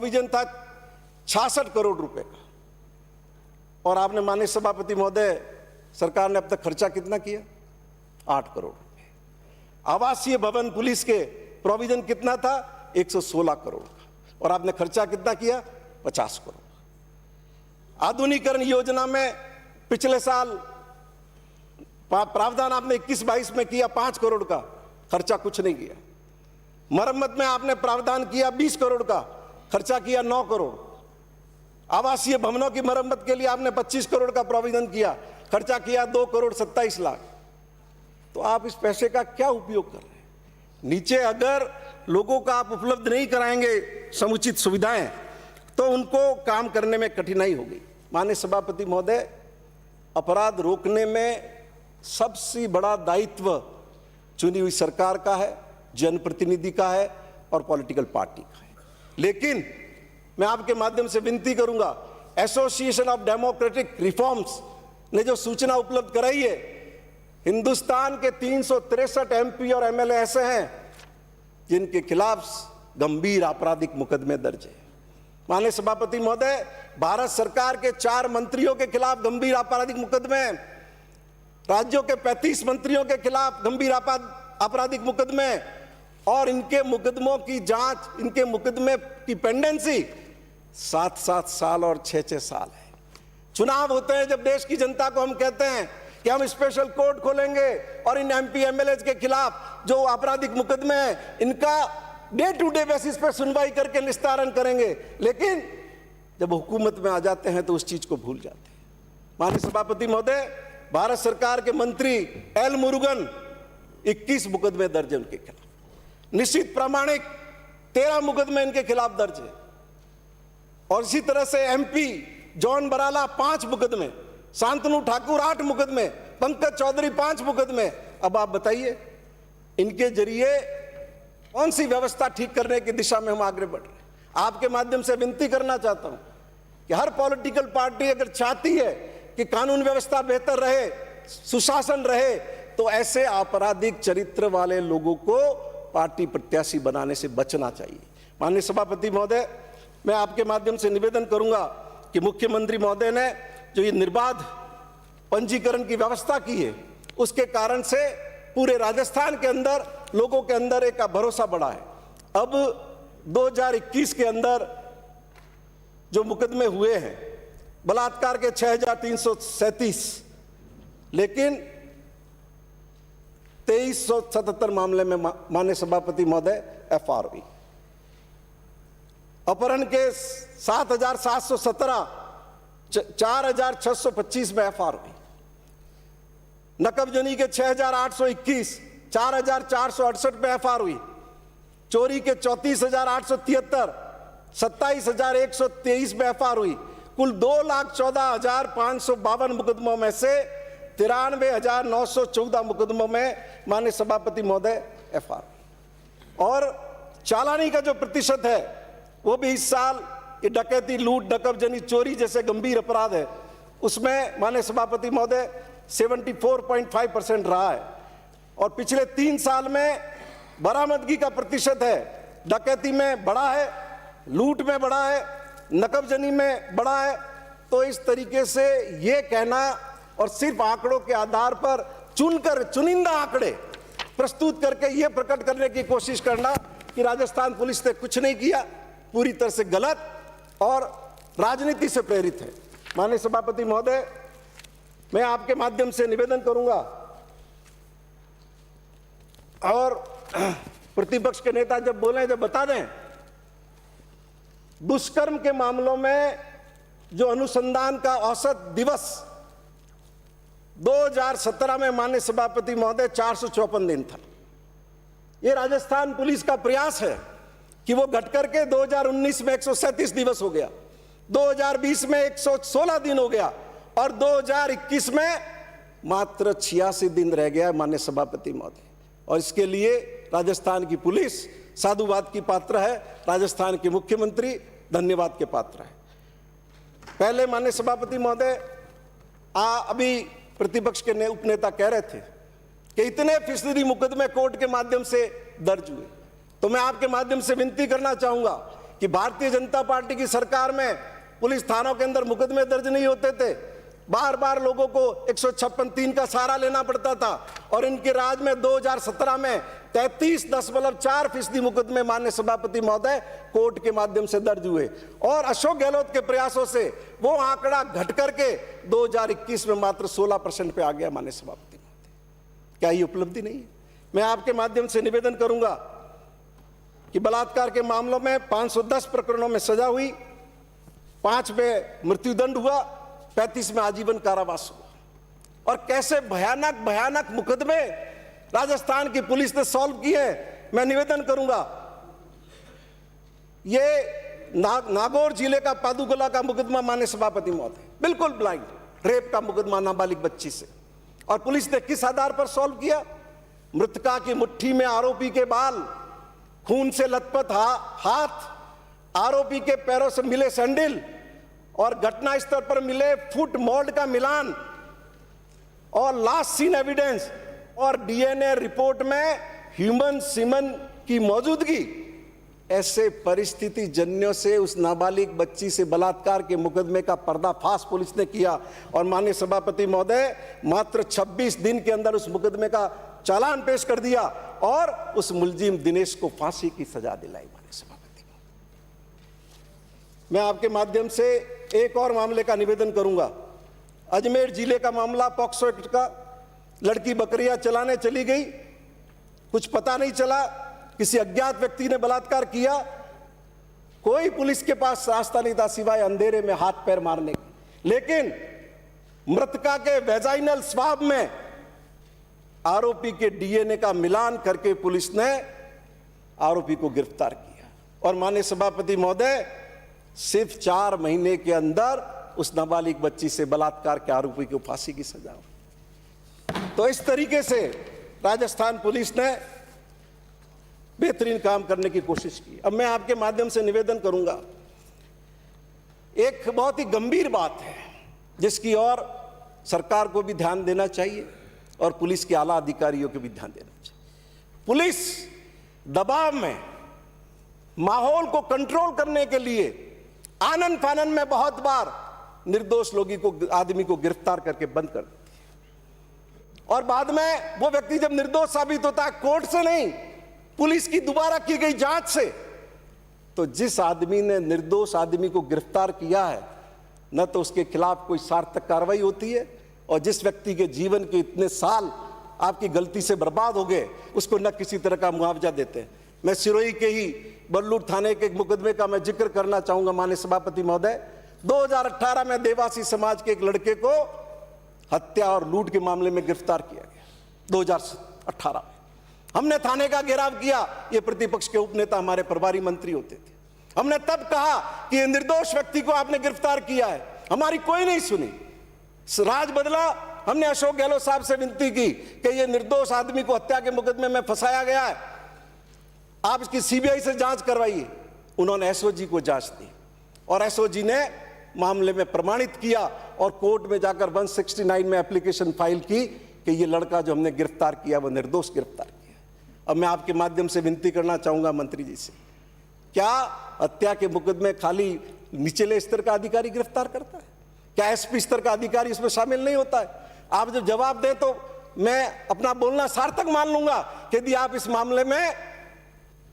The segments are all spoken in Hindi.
प्रोविजन था 66 करोड़ रुपए का, और आपने माननीय सभापति महोदय सरकार ने अब तक खर्चा कितना किया? 8 करोड़ रुपए। आवासीय भवन पुलिस के प्रोविजन कितना था? 116 करोड़ का, और आपने खर्चा कितना किया? 50 करोड़। आधुनिकीकरण योजना में पिछले साल प्रावधान आपने 21-22 में किया 5 करोड़ का, खर्चा कुछ नहीं किया। मरम्मत में आपने प्रावधान किया 20 करोड़ का, खर्चा किया 9 करोड़। आवासीय भवनों की मरम्मत के लिए आपने 25 करोड़ का प्रोविजन किया, खर्चा किया 2 करोड़ 27 लाख। तो आप इस पैसे का क्या उपयोग कर रहे हैं? नीचे अगर लोगों का आप उपलब्ध नहीं कराएंगे समुचित सुविधाएं, तो उनको काम करने में कठिनाई होगी। माननीय सभापति महोदय, अपराध रोकने में सबसे बड़ा दायित्व चुनी हुई सरकार का है, जनप्रतिनिधि का है और पॉलिटिकल पार्टी का है। लेकिन मैं आपके माध्यम से विनती करूंगा, एसोसिएशन ऑफ डेमोक्रेटिक रिफॉर्म्स ने जो सूचना उपलब्ध कराई है, हिंदुस्तान के 363 एमपी और एमएलए ऐसे हैं जिनके खिलाफ गंभीर आपराधिक मुकदमे दर्ज है। माननीय सभापति महोदय, भारत सरकार के 4 मंत्रियों के खिलाफ गंभीर आपराधिक मुकदमे हैं, राज्यों के 35 मंत्रियों के खिलाफ गंभीर आपराधिक मुकदमे, और इनके मुकदमों की जांच, इनके मुकदमे की पेंडेंसी 7-7 साल और 6-6 साल है। चुनाव होते हैं जब देश की जनता को हम कहते हैं कि हम स्पेशल कोर्ट खोलेंगे और इन एमपी एमएलए के खिलाफ जो आपराधिक मुकदमे हैं इनका डे टू डे बेसिस पर सुनवाई करके निस्तारण करेंगे, लेकिन जब हुकूमत में आ जाते हैं तो उस चीज को भूल जाते हैं। माननीय सभापति महोदय, भारत सरकार के मंत्री एल मुरुगन 21 मुकदमे दर्ज है उनके खिलाफ, निश्चित प्रामाणिक 13 मुकदमे इनके खिलाफ दर्ज है, और इसी तरह से एमपी जॉन बराला 5 मुकदमे, शांतनु ठाकुर 8 मुकदमे, पंकज चौधरी 5 मुकदमे। अब आप बताइए, इनके जरिए कौन सी व्यवस्था ठीक करने की दिशा में हम आगे बढ़ रहे हैं? आपके माध्यम से विनती करना चाहता हूं कि हर पॉलिटिकल पार्टी अगर चाहती है कि कानून व्यवस्था बेहतर रहे, सुशासन रहे, तो ऐसे आपराधिक चरित्र वाले लोगों को पार्टी प्रत्याशी बनाने से बचना चाहिए। माननीय सभापति महोदय, मैं आपके माध्यम से निवेदन करूंगा कि मुख्यमंत्री महोदय ने जो ये निर्बाध पंजीकरण की व्यवस्था की है, उसके कारण से पूरे राजस्थान के अंदर लोगों के अंदर एक भरोसा बढ़ा है। अब 2021 के अंदर जो मुकदमे हुए हैं, बलात्कार के 6337, लेकिन 2377 मामले में माननीय सभापति महोदय एफआर हुई। अपहरण के 7717, 4625 में एफआर हुई। नकबजनी के 6821, 4468 में एफआर हुई। चोरी के 34873, 27123 में एफआर हुई। कुल 2,14,552 मुकदमों में से 93,914 मुकदमों में माननीय सभापति महोदय एफआर, और चालानी का जो प्रतिशत है वो भी इस साल ये डकैती, लूट, नकबजनी, चोरी जैसे गंभीर अपराध है, उसमें माननीय सभापति महोदय 74.5% रहा है। और पिछले 3 साल में बरामदगी का प्रतिशत है, डकैती में बढ़ा है, लूट में बढ़ा है, नकबजनी में बढ़ा है। तो इस तरीके से ये कहना और सिर्फ आंकड़ों के आधार पर चुनकर चुनिंदा आंकड़े प्रस्तुत करके ये प्रकट करने की कोशिश करना कि राजस्थान पुलिस ने कुछ नहीं किया, पूरी तरह से गलत और राजनीति से प्रेरित है। माननीय सभापति महोदय, मैं आपके माध्यम से निवेदन करूंगा, और प्रतिपक्ष के नेता जब बोले जब बता दें, दुष्कर्म के मामलों में जो अनुसंधान का औसत दिवस 2017 में माननीय सभापति महोदय 454 दिन था। यह राजस्थान पुलिस का प्रयास है कि वो घट करके 2019 में 137 दिवस हो गया, 2020 में 116 दिन हो गया, और 2021 में मात्र 86 दिन रह गया। माननीय सभापति महोदय, और इसके लिए राजस्थान की पुलिस साधुवाद की पात्र है, राजस्थान के मुख्यमंत्री धन्यवाद के पात्र है। पहले माननीय सभापति महोदय, अभी प्रतिपक्ष के उपनेता कह रहे थे कि इतने फीसदी मुकदमे कोर्ट के माध्यम से दर्ज हुए, तो मैं आपके माध्यम से विनती करना चाहूंगा कि भारतीय जनता पार्टी की सरकार में पुलिस थानों के अंदर मुकदमे दर्ज नहीं होते थे, बार बार लोगों को 156(3) का सहारा लेना पड़ता था, और इनके राज में 2017 में 33.4% मुकदमे माननीय सभापति महोदय कोर्ट के माध्यम से दर्ज हुए, और अशोक गहलोत के प्रयासों से वो आंकड़ा घट करके 2021 में मात्र 16% पे आ गया माननीय सभापति महोदय। क्या ये उपलब्धि नहीं है? मैं आपके माध्यम से निवेदन करूंगा कि बलात्कार के मामलों में 510 प्रकरणों में सजा हुई, 5 में मृत्युदंड हुआ, 35 में आजीवन कारावास हुआ, और कैसे भयानक भयानक मुकदमे राजस्थान की पुलिस ने सॉल्व किए। मैं निवेदन करूंगा, ये नागौर जिले का पादुकोला का मुकदमा माननीय सभापति महोदय, बिल्कुल ब्लाइंड रेप का मुकदमा नाबालिग बच्ची से, और पुलिस ने किस आधार पर सॉल्व किया? मृतका की मुट्ठी में आरोपी के बाल, खून से लथपथ हाथ, आरोपी के पैरों से मिले सैंडल, और घटना स्थल पर मिले फुट मोल्ड का मिलान, और लास्ट सीन एविडेंस, और डीएनए रिपोर्ट में ह्यूमन सीमन की मौजूदगी। ऐसे परिस्थिति जन्यों से उस नाबालिग बच्ची से बलात्कार के मुकदमे का पर्दाफाश पुलिस ने किया, और माननीय सभापति महोदय मात्र 26 दिन के अंदर उस मुकदमे का चालान पेश कर दिया, और उस मुलजिम दिनेश को फांसी की सजा दिलाई। माननीय सभापति, मैं आपके माध्यम से एक और मामले का निवेदन करूंगा। अजमेर जिले का मामला, पॉक्सो एक्ट का, लड़की बकरियां चलाने चली गई, कुछ पता नहीं चला, किसी अज्ञात व्यक्ति ने बलात्कार किया, कोई पुलिस के पास रास्ता नहीं था सिवाय अंधेरे में हाथ पैर मारने के। लेकिन मृतका के वेजाइनल स्वाब में आरोपी के डीएनए का मिलान करके पुलिस ने आरोपी को गिरफ्तार किया, और माननीय सभापति महोदय सिर्फ 4 महीने के अंदर उस नाबालिग बच्ची से बलात्कार के आरोपी को फांसी की सजा हुई। तो इस तरीके से राजस्थान पुलिस ने बेहतरीन काम करने की कोशिश की। अब मैं आपके माध्यम से निवेदन करूंगा, एक बहुत ही गंभीर बात है जिसकी ओर सरकार को भी ध्यान देना चाहिए और पुलिस के आला अधिकारियों को भी ध्यान देना चाहिए। पुलिस दबाव में माहौल को कंट्रोल करने के लिए आनन फानन में बहुत बार निर्दोष आदमी को गिरफ्तार करके बंद कर देती है, और बाद में वो व्यक्ति जब निर्दोष साबित होता है, कोर्ट से नहीं, पुलिस की दोबारा की गई जांच से, तो जिस आदमी ने निर्दोष आदमी को गिरफ्तार किया है न तो उसके खिलाफ कोई सार्थक कार्रवाई होती है, और जिस व्यक्ति के जीवन के इतने साल आपकी गलती से बर्बाद हो गए उसको न किसी तरह का मुआवजा देते हैं। मैं सिरोही के ही बल्लूर थाने के एक मुकदमे का मैं जिक्र करना चाहूंगा माननीय सभापति महोदय। 2018 में देवासी समाज के एक लड़के को हत्या और लूट के मामले में गिरफ्तार किया गया। 2018 में हमने थाने का घेराव किया, ये प्रतिपक्ष के उपनेता हमारे प्रभारी मंत्री होते थे। हमने तब कहा कि ये निर्दोष व्यक्ति को आपने गिरफ्तार किया है, हमारी कोई नहीं सुनी। राज बदला, हमने अशोक गहलोत साहब से विनती की कि ये निर्दोष आदमी को हत्या के मुकदमे में फंसाया गया है, आप इसकी सीबीआई से जांच करवाइए। उन्होंने एसओजी को जांच दी, और एसओजी ने मामले में प्रमाणित किया, और कोर्ट में जाकर 169 में एप्लीकेशन फाइल की कि ये लड़का जो हमने गिरफ्तार किया वो निर्दोष गिरफ्तार किया। अब मैं आपके माध्यम से विनती करना चाहूंगा मंत्री जी से, क्या हत्या के मुकदमे खाली निचले स्तर का अधिकारी गिरफ्तार करता है? क्या एसपी स्तर का अधिकारी इसमें शामिल नहीं होता है? आप जब जवाब दें तो मैं अपना बोलना सार्थक मान लूंगा कि यदि आप इस मामले में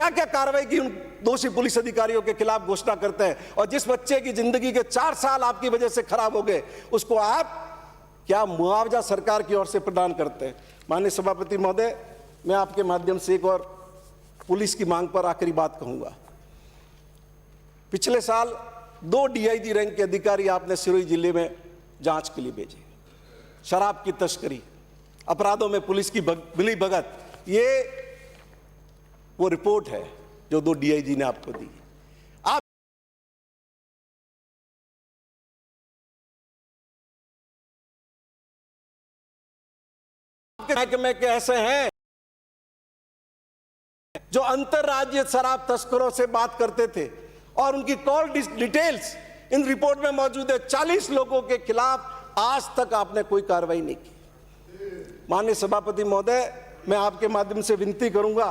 क्या क्या कार्रवाई की उन दोषी पुलिस अधिकारियों के खिलाफ घोषणा करते हैं, और जिस बच्चे की जिंदगी के 4 साल आपकी वजह से खराब हो गए उसको आप क्या मुआवजा सरकार की ओर से प्रदान करते हैं। माननीय सभापति महोदय, मैं आपके माध्यम से एक और पुलिस की मांग पर आखिरी बात कहूंगा। पिछले साल 2 डीआईजी रैंक के अधिकारी आपने सिरोही जिले में जांच के लिए भेजे। शराब की तस्करी, अपराधों में पुलिस की मिली भगत, ये वो रिपोर्ट है जो 2 डीआईजी ने आपको दी। आप महकमे के ऐसे हैं जो अंतरराज्यीय शराब तस्करों से बात करते थे, और उनकी कॉल डिटेल्स इन रिपोर्ट में मौजूद है। 40 लोगों के खिलाफ आज तक आपने कोई कार्रवाई नहीं की। माननीय सभापति महोदय, मैं आपके माध्यम से विनती करूंगा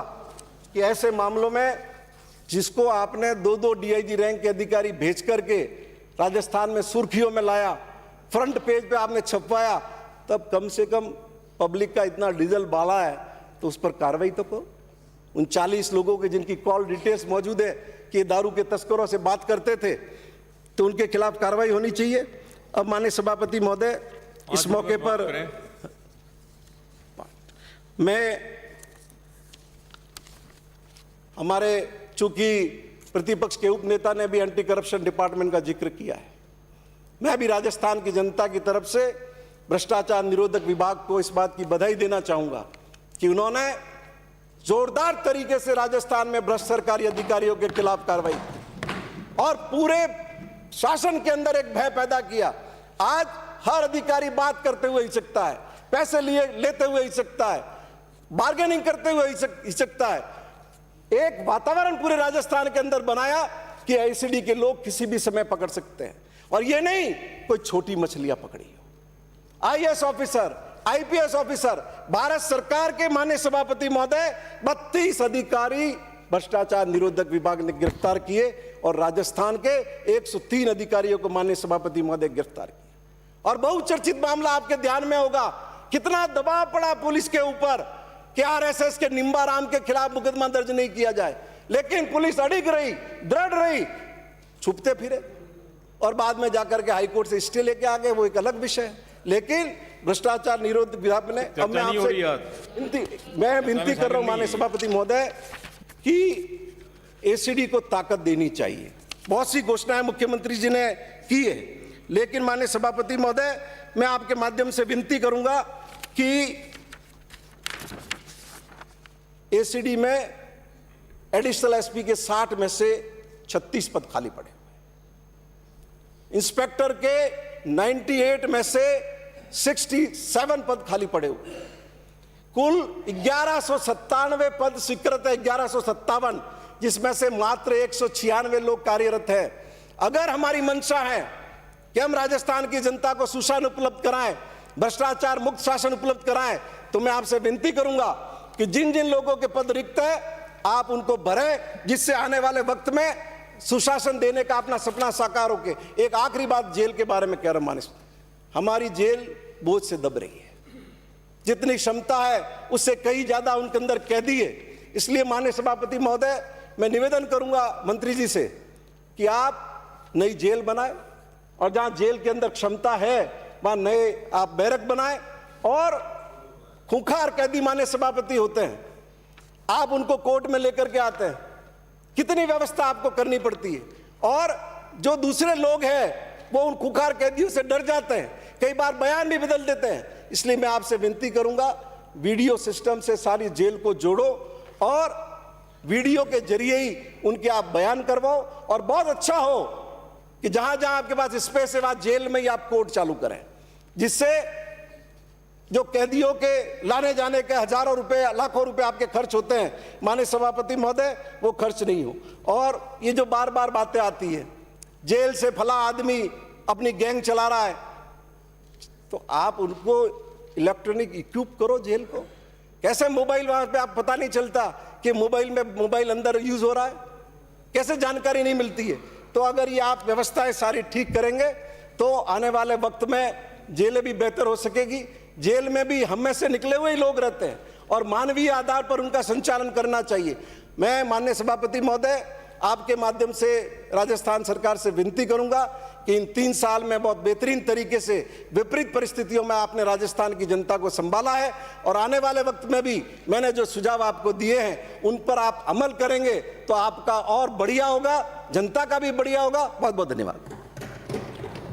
कि ऐसे मामलों में जिसको आपने 2-2 डीआईजी रैंक के अधिकारी भेज करके राजस्थान में सुर्खियों में लाया, फ्रंट पेज पे आपने छपवाया, तब कम से कम पब्लिक का इतना डीजल बाला है तो उस पर कार्रवाई तो करो। उन 40 लोगों के जिनकी कॉल डिटेल्स मौजूद है कि दारू के तस्करों से बात करते थे, तो उनके खिलाफ कार्रवाई होनी चाहिए। अब माननीय सभापति महोदय, इस मौके पर मैं हमारे चूंकि प्रतिपक्ष के उपनेता ने भी एंटी करप्शन डिपार्टमेंट का जिक्र किया है, मैं भी राजस्थान की जनता की तरफ से भ्रष्टाचार निरोधक विभाग को इस बात की बधाई देना चाहूंगा कि उन्होंने जोरदार तरीके से राजस्थान में भ्रष्ट सरकारी अधिकारियों के खिलाफ कार्रवाई की और पूरे शासन के अंदर एक भय पैदा किया। आज हर अधिकारी बात करते हुए हिचकता है, पैसे लेते हुए हिचकता है, बार्गेनिंग करते हुए हिचकता है। एक वातावरण पूरे राजस्थान के अंदर बनाया कि एसीडी के लोग किसी भी समय पकड़ सकते हैं, और ये नहीं कोई छोटी मछलियां पकड़ी हो। IAS officer, IPS officer, Bharat सरकार के माननीय सभापति महोदय 32 अधिकारी भ्रष्टाचार निरोधक विभाग ने गिरफ्तार किए और राजस्थान के 103 अधिकारियों को माननीय सभापति महोदय गिरफ्तार किए। और बहुचर्चित मामला आपके ध्यान में होगा, कितना दबाव पड़ा पुलिस के ऊपर कि आरएसएस के निम्बाराम के खिलाफ मुकदमा दर्ज नहीं किया जाए, लेकिन पुलिस अड़िग रही, दृढ़ रही, छुपते फिरे और बाद में जाकर के हाईकोर्ट से स्टे लेके आ गए, वो एक अलग विषय है। लेकिन भ्रष्टाचार निरोधक विभाग ने, अब मैं आपसे विनती कर रहा हूं माननीय सभापति महोदय कि एसीडी को ताकत देनी चाहिए। बहुत सी घोषणाएं मुख्यमंत्री जी ने की है, लेकिन माननीय सभापति महोदय मैं आपके माध्यम से विनती करूंगा कि एसीडी में एडिशनल एसपी के 60 में से 36 पद खाली पड़े, इंस्पेक्टर के 98 में से 67 पद खाली पड़े हुए, कुल 1197 पद स्वीकृत है, 1157, जिसमें से मात्र 196 लोग कार्यरत हैं। अगर हमारी मंशा है कि हम राजस्थान की जनता को सुशासन उपलब्ध कराएं, भ्रष्टाचार मुक्त शासन उपलब्ध कराएं, तो मैं आपसे विनती करूंगा कि जिन जिन लोगों के पद रिक्त है आप उनको भरें, जिससे आने वाले वक्त में सुशासन देने का अपना सपना साकार हो के। एक आखिरी बात जेल के बारे में कह रहा हूं माननीय, हमारी जेल बोझ से दब रही है, जितनी क्षमता है उससे कई ज्यादा उनके अंदर कैदी है। इसलिए माननीय सभापति महोदय मैं निवेदन करूंगा मंत्री जी से कि आप नई जेल बनाएं और जहां जेल के अंदर क्षमता है वहां नए आप बैरक बनाएं, और खूंखार कैदी माननीय सभापति होते हैं, आप उनको कोर्ट में लेकर के आते हैं, कितनी व्यवस्था आपको करनी पड़ती है, और जो दूसरे लोग हैं वो उन खूंखार कैदियों से डर जाते हैं, कई बार बयान भी बदल देते हैं। इसलिए मैं आपसे विनती करूंगा वीडियो सिस्टम से सारी जेल को जोड़ो और वीडियो के जरिए ही उनके आप बयान करवाओ, और बहुत अच्छा हो कि जहां जहां आपके पास स्पेस है वहां जेल में ही आप कोर्ट चालू करें, जिससे जो कैदियों के लाने जाने के हजारों रुपए लाखों रुपए आपके खर्च होते हैं माननीय सभापति महोदय, वो खर्च नहीं हो। और ये जो बार बार बातें आती है जेल से फला आदमी अपनी गैंग चला रहा है, तो आप उनको इलेक्ट्रॉनिक इक्विप करो जेल को। कैसे मोबाइल वहां पे आप पता नहीं चलता कि मोबाइल अंदर यूज हो रहा है, कैसे जानकारी नहीं मिलती है। तो अगर ये आप व्यवस्थाएं सारी ठीक करेंगे तो आने वाले वक्त में जेलें भी बेहतर हो सकेगी। जेल में भी हम में से निकले हुए ही लोग रहते हैं और मानवीय आधार पर उनका संचालन करना चाहिए। मैं माननीय सभापति महोदय आपके माध्यम से राजस्थान सरकार से विनती करूंगा कि इन 3 साल में बहुत बेहतरीन तरीके से विपरीत परिस्थितियों में आपने राजस्थान की जनता को संभाला है, और आने वाले वक्त में भी मैंने जो सुझाव आपको दिए हैं उन पर आप अमल करेंगे तो आपका और बढ़िया होगा, जनता का भी बढ़िया होगा। बहुत बहुत धन्यवाद।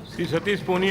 श्री सतीश पूनिया।